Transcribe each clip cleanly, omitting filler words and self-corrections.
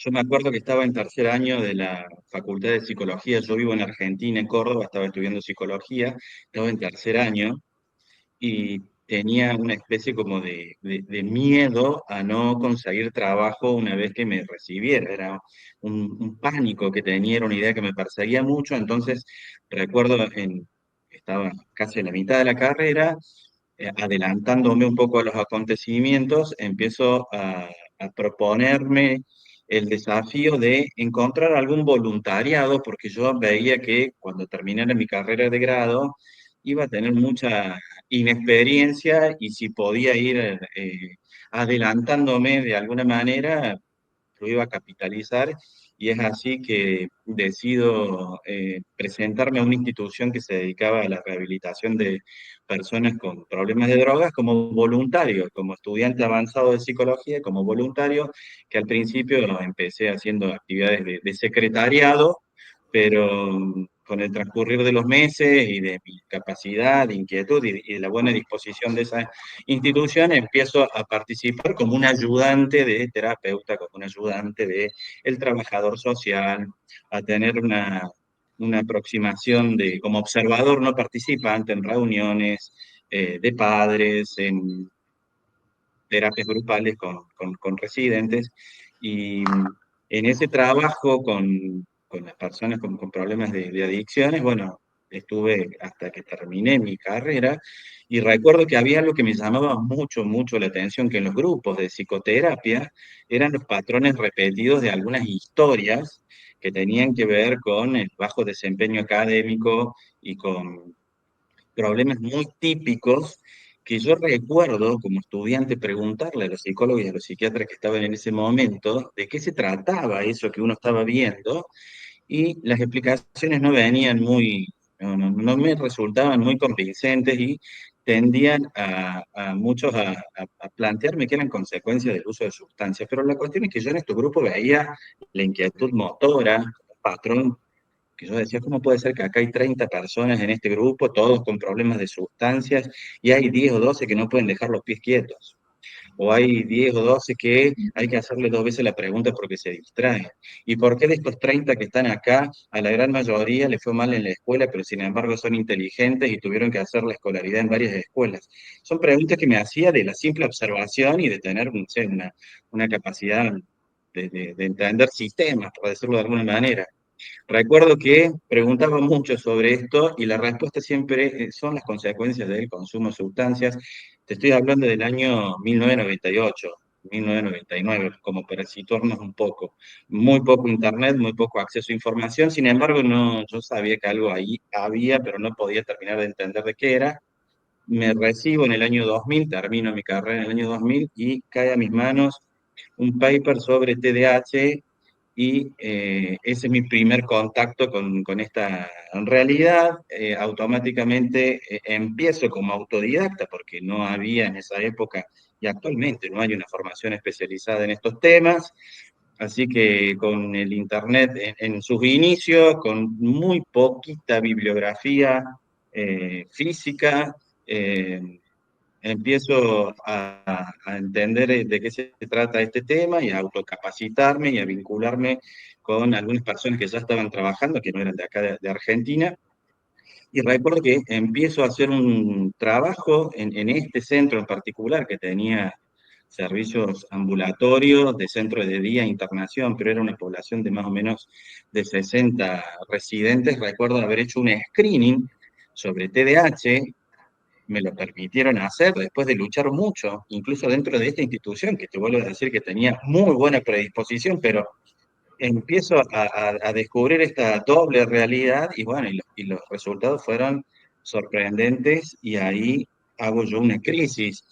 Yo me acuerdo que estaba en tercer año de la Facultad de Psicología. Yo vivo en Argentina, en Córdoba, estaba estudiando psicología, estaba en tercer año y tenía una especie como de miedo a no conseguir trabajo una vez que me recibiera. Era un pánico que tenía, era una idea que me perseguía mucho. Entonces, recuerdo, estaba casi en la mitad de la carrera, adelantándome un poco a los acontecimientos, empiezo a proponerme el desafío de encontrar algún voluntariado, porque yo veía que cuando terminara mi carrera de grado iba a tener mucha inexperiencia y si podía ir adelantándome de alguna manera, lo iba a capitalizar y es así que decido presentarme a una institución que se dedicaba a la rehabilitación de personas con problemas de drogas como voluntario, como estudiante avanzado de psicología, como voluntario, que al principio empecé haciendo actividades de secretariado, pero con el transcurrir de los meses y de mi capacidad, de inquietud y de la buena disposición de esa institución, empiezo a participar como un ayudante de terapeuta, como un ayudante de el trabajador social, a tener una aproximación de, como observador no participante en reuniones de padres, en terapias grupales con residentes. Y en ese trabajo con las personas con problemas de adicciones, bueno, estuve hasta que terminé mi carrera y recuerdo que había algo que me llamaba mucho, mucho la atención, que en los grupos de psicoterapia eran los patrones repetidos de algunas historias que tenían que ver con el bajo desempeño académico y con problemas muy típicos que yo recuerdo como estudiante preguntarle a los psicólogos y a los psiquiatras que estaban en ese momento de qué se trataba eso que uno estaba viendo y las explicaciones no venían no me resultaban muy convincentes y tendían a muchos a plantearme que eran consecuencias del uso de sustancias. Pero la cuestión es que yo en este grupo veía la inquietud motora, un patrón que yo decía, ¿cómo puede ser que acá hay 30 personas en este grupo, todos con problemas de sustancias, y hay 10 o 12 que no pueden dejar los pies quietos? O hay 10 o 12 que hay que hacerle dos veces la pregunta porque se distraen. ¿Y por qué de estos 30 que están acá, a la gran mayoría les fue mal en la escuela, pero sin embargo son inteligentes y tuvieron que hacer la escolaridad en varias escuelas? Son preguntas que me hacía de la simple observación y de tener, no sé, una capacidad de entender sistemas, por decirlo de alguna manera. Recuerdo que preguntaba mucho sobre esto y la respuesta siempre son las consecuencias del consumo de sustancias. Te estoy hablando del año 1998, 1999, como para situarnos un poco. Muy poco internet, muy poco acceso a información, sin embargo, no, yo sabía que algo ahí había, pero no podía terminar de entender de qué era. Me recibo en el año 2000, termino mi carrera en el año 2000 y cae a mis manos un paper sobre TDAH y ese es mi primer contacto con esta realidad. Automáticamente empiezo como autodidacta porque no había en esa época y actualmente no hay una formación especializada en estos temas. Así que con el Internet en sus inicios, con muy poquita bibliografía física, eh, empiezo a entender de qué se trata este tema y a autocapacitarme y a vincularme con algunas personas que ya estaban trabajando, que no eran de acá de Argentina. Y recuerdo que empiezo a hacer un trabajo en este centro en particular que tenía servicios ambulatorios de centro de día e internación, pero era una población de más o menos de 60 residentes. Recuerdo haber hecho un screening sobre TDAH, me lo permitieron hacer después de luchar mucho, incluso dentro de esta institución, que te vuelvo a decir que tenía muy buena predisposición, pero empiezo a descubrir esta doble realidad y bueno, y los resultados fueron sorprendentes y ahí hago yo una crisis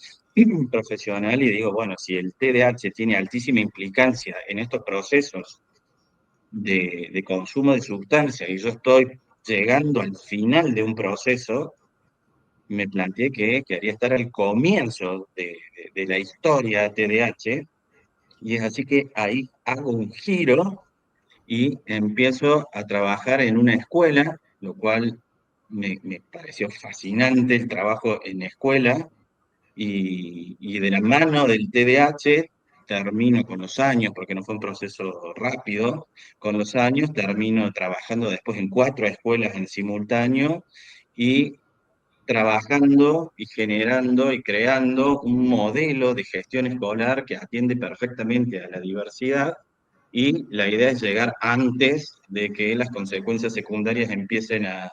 profesional y digo, bueno, si el TDAH tiene altísima implicancia en estos procesos de consumo de sustancias y yo estoy llegando al final de un proceso, me planteé que quería estar al comienzo de la historia TDAH y es así que ahí hago un giro y empiezo a trabajar en una escuela, lo cual me pareció fascinante el trabajo en escuela y de la mano del TDAH termino con los años, porque no fue un proceso rápido, con los años termino trabajando después en 4 escuelas en simultáneo y trabajando y generando y creando un modelo de gestión escolar que atiende perfectamente a la diversidad, y la idea es llegar antes de que las consecuencias secundarias empiecen a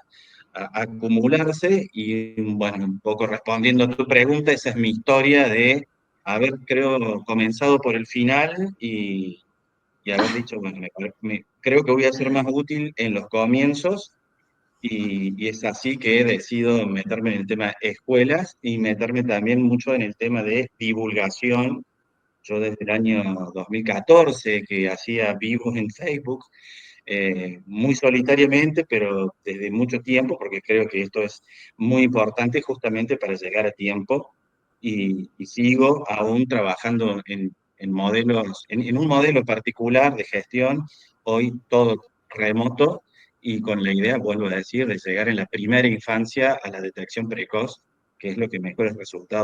acumularse. Y bueno, un poco respondiendo a tu pregunta, esa es mi historia de haber, creo, comenzado por el final y haber dicho, bueno, creo que voy a ser más útil en los comienzos, y es así que decido meterme en el tema de escuelas y meterme también mucho en el tema de divulgación. Yo desde el año 2014 que hacía vivos en Facebook, muy solitariamente, pero desde mucho tiempo, porque creo que esto es muy importante justamente para llegar a tiempo, y sigo aún trabajando en modelos, en un modelo particular de gestión, hoy todo remoto, y con la idea, vuelvo a decir, de llegar en la primera infancia a la detección precoz, que es lo que mejores resultados